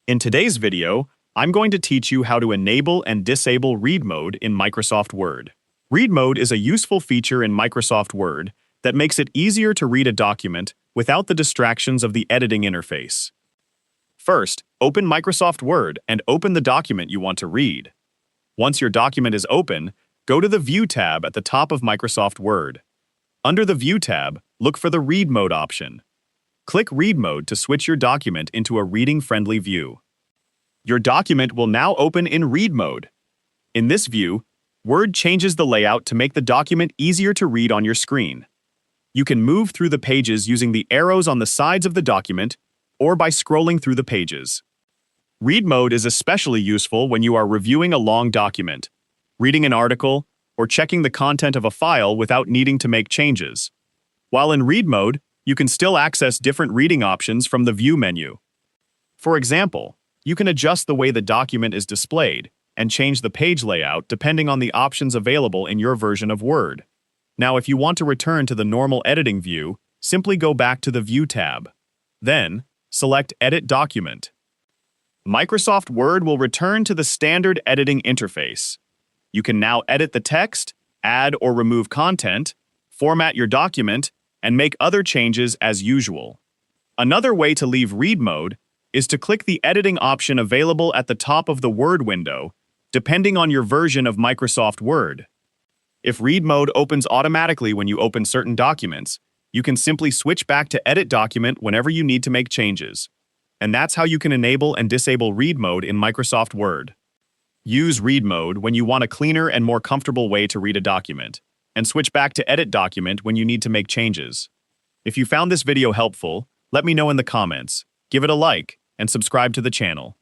In today's video, I'm going to teach you how to enable and disable Read Mode in Microsoft Word. Read Mode is a useful feature in Microsoft Word that makes it easier to read a document without the distractions of the editing interface. First, open Microsoft Word and open the document you want to read. Once your document is open, go to the View tab at the top of Microsoft Word. Under the View tab, look for the Read Mode option. Click Read Mode to switch your document into a reading-friendly view. Your document will now open in Read Mode. In this view, Word changes the layout to make the document easier to read on your screen. You can move through the pages using the arrows on the sides of the document or by scrolling through the pages. Read Mode is especially useful when you are reviewing a long document, reading an article, or checking the content of a file without needing to make changes. While in Read Mode, you can still access different reading options from the View menu. For example, you can adjust the way the document is displayed and change the page layout depending on the options available in your version of Word. Now, if you want to return to the normal editing view, simply go back to the View tab. Then, select Edit Document. Microsoft Word will return to the standard editing interface. You can now edit the text, add or remove content, format your document, and make other changes as usual. Another way to leave Read Mode is to click the editing option available at the top of the Word window, depending on your version of Microsoft Word. If Read Mode opens automatically when you open certain documents, you can simply switch back to Edit Document whenever you need to make changes. And that's how you can enable and disable Read Mode in Microsoft Word. Use Read Mode when you want a cleaner and more comfortable way to read a document, and switch back to Edit Document when you need to make changes. If you found this video helpful, let me know in the comments, give it a like, and subscribe to the channel.